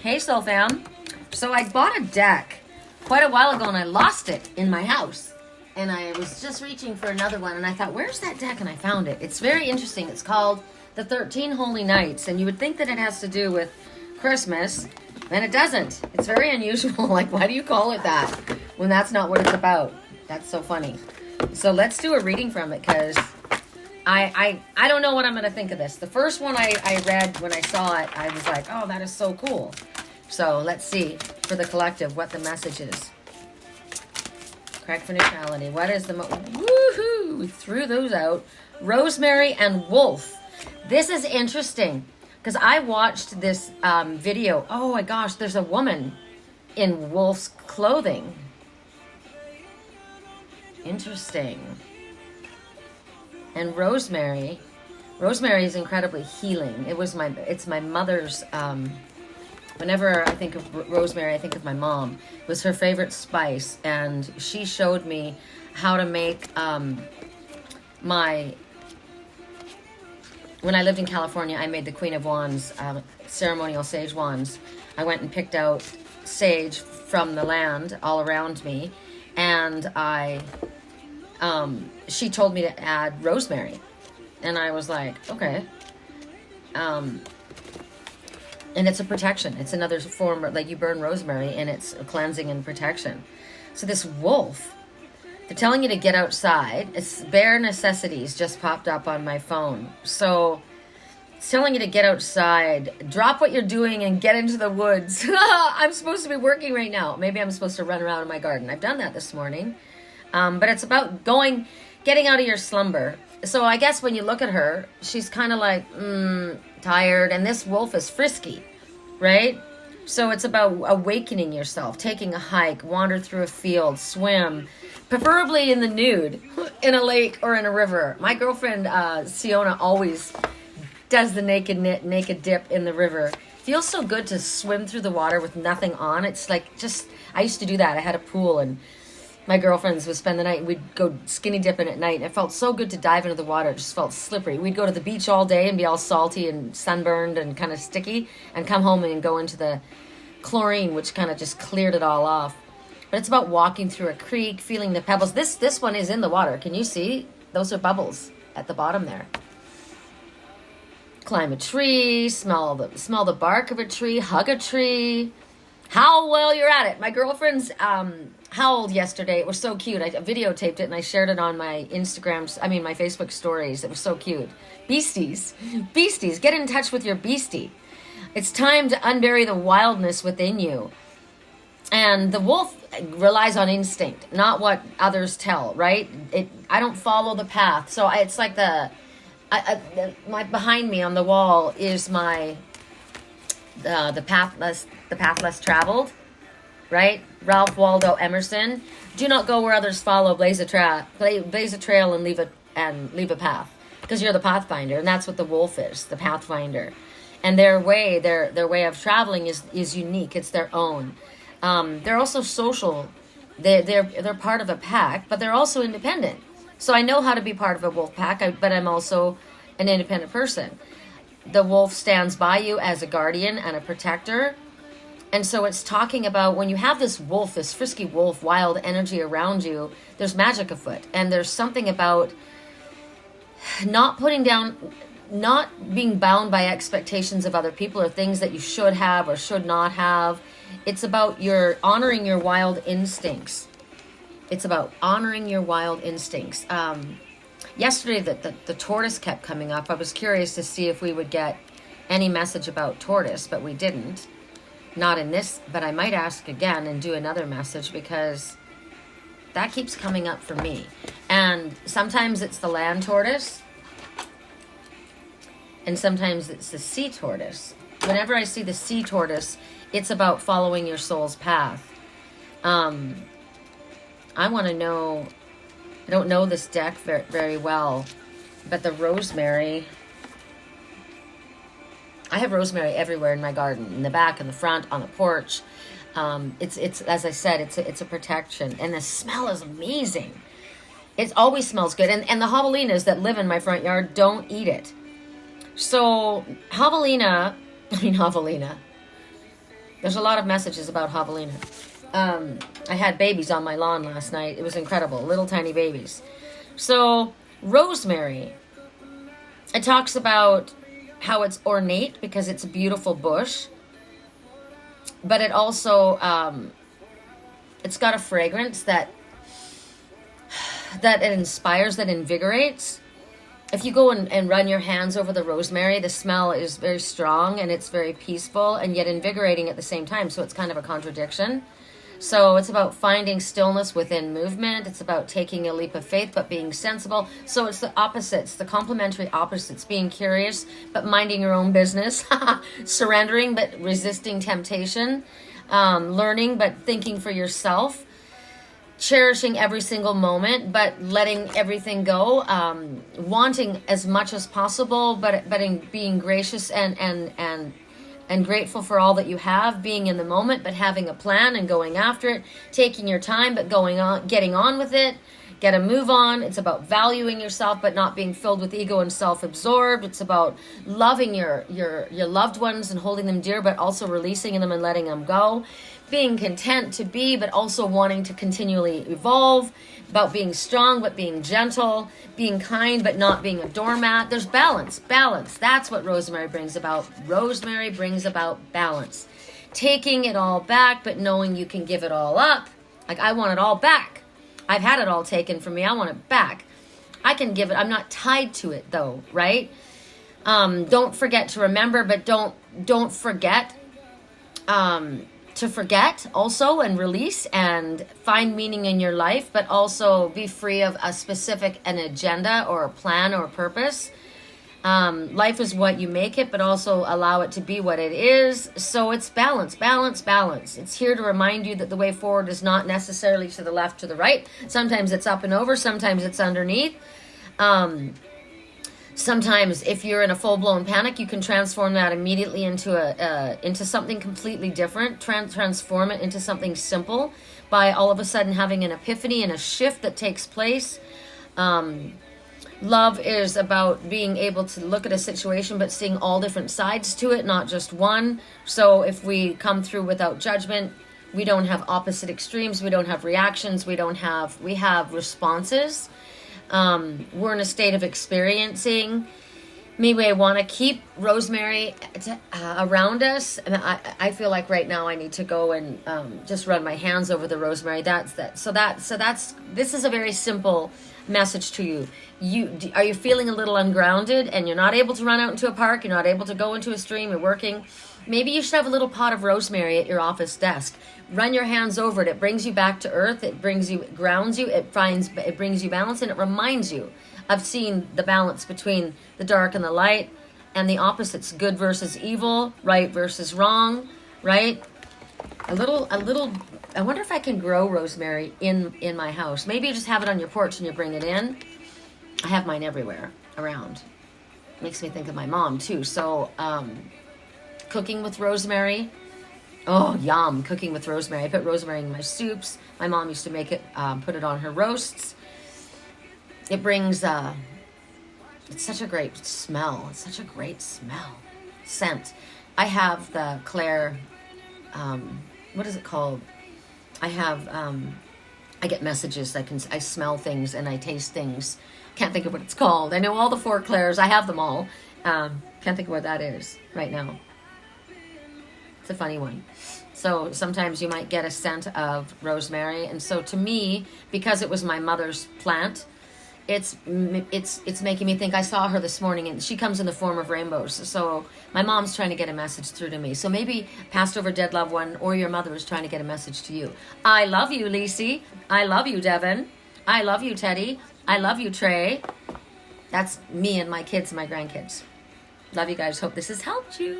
Hey, Soul Fam. So I bought a deck quite a while ago and I lost it in my house. And I was just reaching for another one and I thought, where's that deck? And I found it. It's very interesting. It's called The 13 Holy Nights. And you would think that it has to do with Christmas, and it doesn't. It's very unusual. Like, why do you call it that when that's not what it's about? That's so funny. So let's do a reading from it because I don't know what I'm going to think of this. The first one I read when I saw it, I was like, oh, that is so cool. So let's see for the collective what the message is. Correct for neutrality. What is the woohoo? We threw those out. Rosemary and Wolf. This is interesting because I watched this video. Oh my gosh, there's a woman in wolf's clothing. Interesting. And rosemary is incredibly healing. It's my mother's, whenever I think of rosemary, I think of my mom. It was her favorite spice, and she showed me how to make when I lived in California, I made the Queen of Wands, ceremonial sage wands. I went and picked out sage from the land all around me, and she told me to add rosemary. And I was like, okay. And it's a protection. It's another form, like you burn rosemary and it's a cleansing and protection. So this wolf, they're telling you to get outside. It's bare necessities just popped up on my phone. So it's telling you to get outside, drop what you're doing and get into the woods. I'm supposed to be working right now. Maybe I'm supposed to run around in my garden. I've done that this morning. But it's about getting out of your slumber. So I guess when you look at her, she's kind of like, tired. And this wolf is frisky, right? So it's about awakening yourself, taking a hike, wander through a field, swim, preferably in the nude, in a lake or in a river. My girlfriend, Siona, always does the naked dip in the river. Feels so good to swim through the water with nothing on. It's like I used to do that. I had a pool and my girlfriends would spend the night and we'd go skinny dipping at night. And it felt so good to dive into the water. It just felt slippery. We'd go to the beach all day and be all salty and sunburned and kind of sticky and come home and go into the chlorine, which kind of just cleared it all off. But it's about walking through a creek, feeling the pebbles. This one is in the water. Can you see? Those are bubbles at the bottom there. Climb a tree, smell the bark of a tree, hug a tree. How well you're at it. My girlfriend's howled yesterday. It was so cute. I videotaped it and I shared it on my my Facebook stories. It was so cute. Beasties, get in touch with your beastie. It's time to unbury the wildness within you. And the wolf relies on instinct, not what others tell, right? I don't follow the path. So it's like my behind me on the wall is the path less traveled, right? Ralph Waldo Emerson. Do not go where others follow. Blaze a trail and leave a path, because you're the pathfinder, and that's what the wolf is, the pathfinder. And their way of traveling is unique. It's their own. They're also social. They're part of a pack, but they're also independent. So I know how to be part of a wolf pack, but I'm also an independent person. The wolf stands by you as a guardian and a protector. And so it's talking about when you have this wolf, this frisky wolf, wild energy around you, there's magic afoot. And there's something about not being bound by expectations of other people or things that you should have or should not have. It's about honoring your wild instincts. Yesterday, the tortoise kept coming up. I was curious to see if we would get any message about tortoise, but we didn't. Not in this, but I might ask again and do another message because that keeps coming up for me. And sometimes it's the land tortoise, and sometimes it's the sea tortoise. Whenever I see the sea tortoise, it's about following your soul's path. I want to know, I don't know this deck very, very well, but the rosemary, I have rosemary everywhere in my garden, in the back, in the front, on the porch. It's as I said, it's a protection, and the smell is amazing. It always smells good, and the javelinas that live in my front yard don't eat it. So javelina, There's a lot of messages about javelina. I had babies on my lawn last night. It was incredible. Little tiny babies. So, rosemary. It talks about how it's ornate because it's a beautiful bush. But it also, it's got a fragrance that it inspires, that invigorates. If you go and run your hands over the rosemary, the smell is very strong and it's very peaceful and yet invigorating at the same time. So it's kind of a contradiction. So it's about finding stillness within movement. It's about taking a leap of faith, but being sensible. So it's the opposites, the complementary opposites, being curious, but minding your own business, surrendering, but resisting temptation, learning, but thinking for yourself, cherishing every single moment, but letting everything go, wanting as much as possible, but in being gracious and grateful for all that you have, being in the moment, but having a plan and going after it, taking your time, but getting on with it, get a move on. It's about valuing yourself, but not being filled with ego and self-absorbed. It's about loving your loved ones and holding them dear, but also releasing them and letting them go. Being content to be, but also wanting to continually evolve, about being strong, but being gentle, being kind, but not being a doormat. There's balance. That's what rosemary brings about. Rosemary brings about balance. Taking it all back, but knowing you can give it all up. Like, I want it all back. I've had it all taken from me. I want it back. I can give it. I'm not tied to it though, right? Don't forget to remember, but don't forget, to forget also and release and find meaning in your life, but also be free of a specific an agenda or a plan or a purpose. Life is what you make it, but also allow it to be what it is. So it's balance. It's here to remind you that the way forward is not necessarily to the left, to the right. Sometimes it's up and over. Sometimes it's underneath. Sometimes if you're in a full-blown panic, you can transform that immediately into something completely different. Transform it into something simple by all of a sudden having an epiphany and a shift that takes place. Love is about being able to look at a situation but seeing all different sides to it, not just one. So if we come through without judgment, we don't have opposite extremes, we don't have reactions, we have responses. We're in a state of experiencing. Maybe I want to keep rosemary around us. And I feel like right now I need to go and just run my hands over the rosemary. This is a very simple message to you. Are you feeling a little ungrounded and you're not able to run out into a park? You're not able to go into a stream. You're working. Maybe you should have a little pot of rosemary at your office desk. Run your hands over it. It brings you back to earth. It grounds you. It brings you balance, and it reminds you of seeing the balance between the dark and the light, and the opposites, good versus evil, right versus wrong, right? A little. I wonder if I can grow rosemary in my house. Maybe you just have it on your porch and you bring it in. I have mine everywhere around. Makes me think of my mom too. So, cooking with rosemary. Oh, yum. Cooking with rosemary. I put rosemary in my soups. My mom used to make it, put it on her roasts. It brings, it's such a great smell. It's such a great smell. Scent. I have the Claire, what is it called? I have, I get messages. I smell things and I taste things. Can't think of what it's called. I know all the 4 Claires. I have them all. Can't think of what that is right now. It's a funny one. So sometimes you might get a scent of rosemary. And so to me, because it was my mother's plant, it's making me think. I saw her this morning and she comes in the form of rainbows. So my mom's trying to get a message through to me. So maybe passed over dead loved one or your mother is trying to get a message to you. I love you, Lacey. I love you, Devin. I love you, Teddy. I love you, Trey. That's me and my kids and my grandkids. Love you guys. Hope this has helped you.